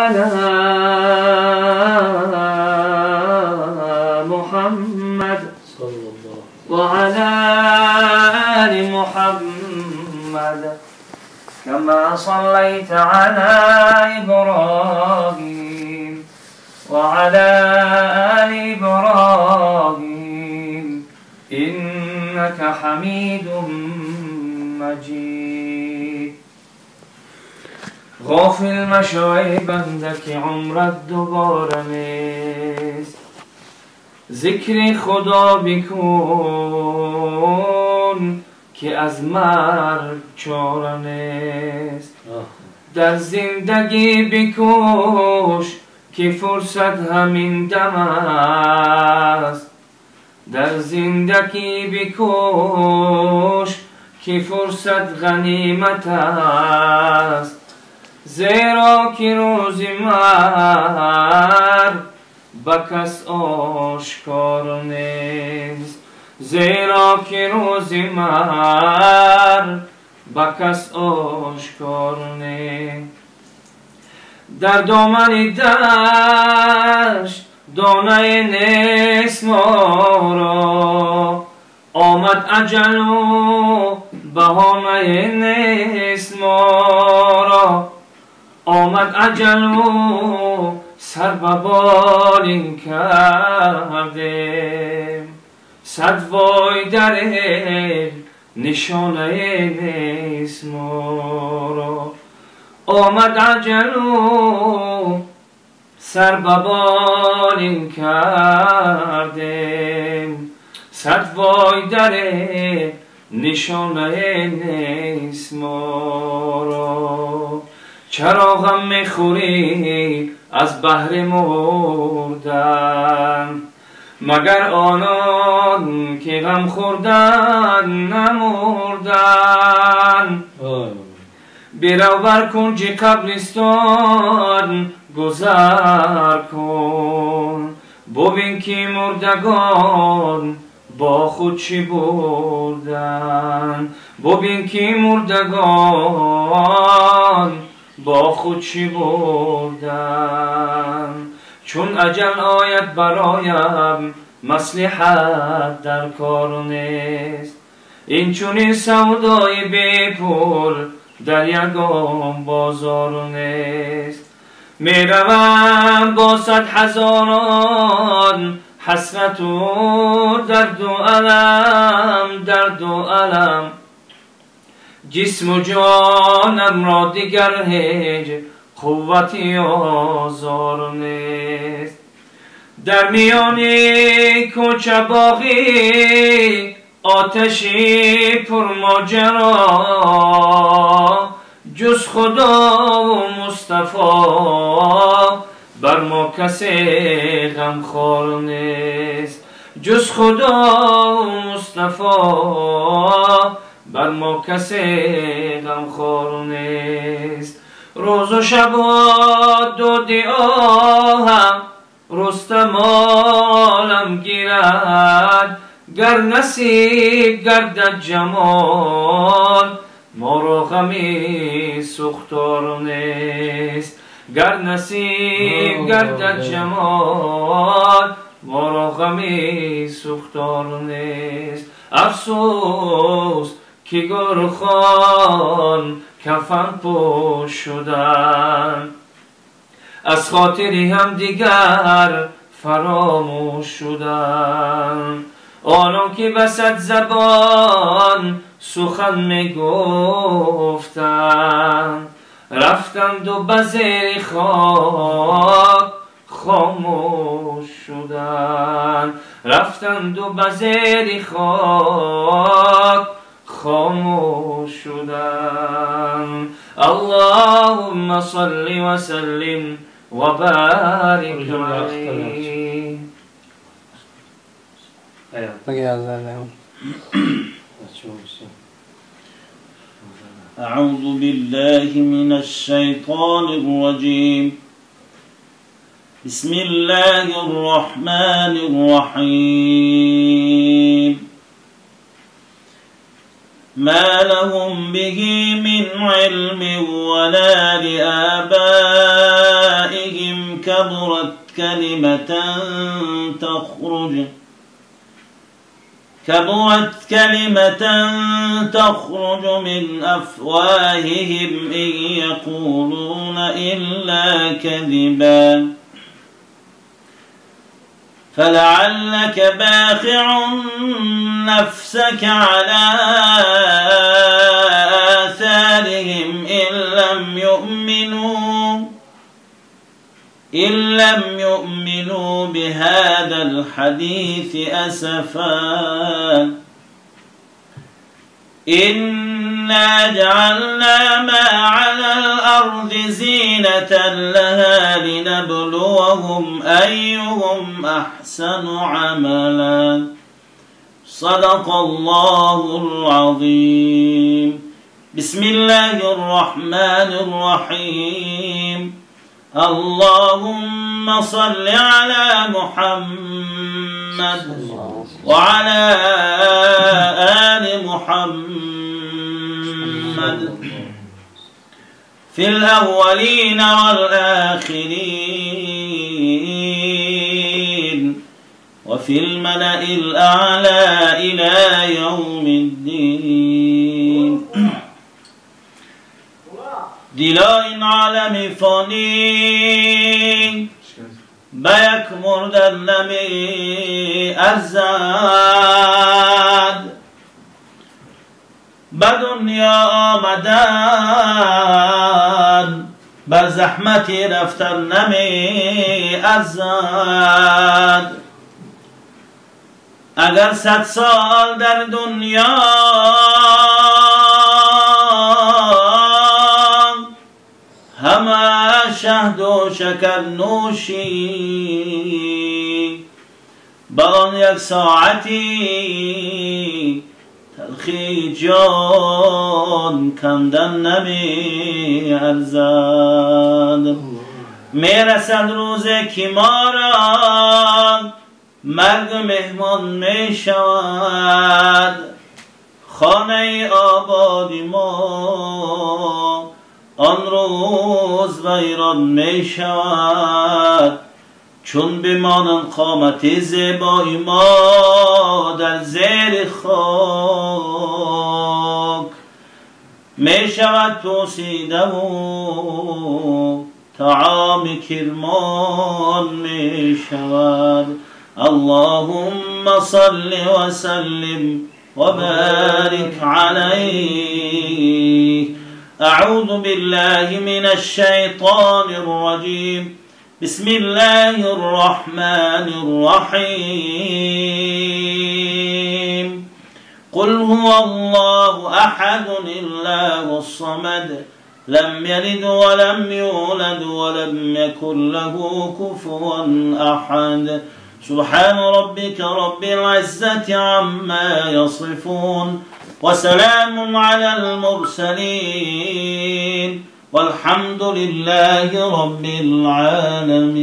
وعلى محمد وعلى آل محمد كما صليت على إبراهيم وعلى آل إبراهيم إنك حميد مجيد. غافل مشوی بنده که عمرت دوباره نیست، ذکر خدا بکن که از مرگ چاره نیست. در زندگی بکوش که فرصت همین دم است، در زندگی بکوش که فرصت غنیمت است. زیرا که روز مرگ به کس آشکار نیست، زیرا که روز مرگ به کس آشکار نیست. در دامن دشت دانه نیست ما را، آمد اجل و بهانه نیست ما را. آمد اجل و سر به بالین کردیم، صد وای در نشانه نیست ما را. آمد اجل و سر به بالین کردیم، صد وای در نشانه نیست ما را. چرا غم میخوری از بهر مردن، مگر آنان که غم خوردن نمردن. برو بر کنج قبرستان گذر کن، ببین که مردگان با خود چی بردن. ببین که مردگان با خود چی بردن. چون اجل آید برایم مصلحت در کار نیست، این چونین سودای بی پول در یگان بازار نیست. میروم با 100 هزاران حسرت و درد و علم، درد و علم. جسم و جانم را دیگر هیچ قوتی آزار نیست. در میان کوچه باغی آتشی پرماجرا، جز خدا و مصطفی بر ما کسی غمخوار نیست. جز خدا و مصطفی بر ما کسی غمخوار نیست. روز و شب دو آهم رستم عالم گیرد، گر نصیب گردد جمال ما را غمی سختار نیست. گر نصیب گردد جمال ما را غمی سختار نیست. افسوس که گرخان کفن پوش شدن، از خاطری هم دیگر فراموش شدن. آنان که به 100 زبان سخن می گفتن، رفتند و به زیر خاک خاموش شدن. رفتند و به زیر خاک خاموش شدن. اللهم صل و سلم و بارک علیه. أعوذ بالله من الشيطان الرجيم. بسم الله الرحمن الرحيم. ما لهم به من علم ولا لآبائهم كبرت كلمة تخرج من أفواههم إن يقولون إلا كذبا فلعلك باخع نفسك على آثارهم إن لم يؤمنوا بهذا الحديث أسفا إنا جعلنا ما على الأرض زينة لها لنبلوهم أيهم أحسن عملا صدق الله العظيم. بسم الله الرحمن الرحيم. اللهم صل على محمد وعلى آل محمد في الأولين والآخرين وفي الملأ الأعلى إلى يوم الدين. Dilayın alemi fani Bəyək murdənnəmi ərzad Bə dünya amədən Bə zəhməti rəftənnəmi ərzad Əgər 100 sal در dünya همه شهد و شکر نوشی با آن یک ساعتی تلخی جان کندن نمی ارزد میرسد روزی که ما را مرگ مهمان می شود خانه آبادی ما آن روز ویران می شود چون بمانند قامت زیبای ما در زیر خاک می شود پوسیده و طعام کرمان می شود. اللهم صل وسلم وبارك عليه. أعوذ بالله من الشيطان الرجيم. بسم الله الرحمن الرحيم. قل هو الله أحد الله الصمد لم يلد ولم يولد ولم يكن له كفوا أحد. سبحان ربك رب العزة عما يصفون وسلام على المرسلين والحمد لله رب العالمين.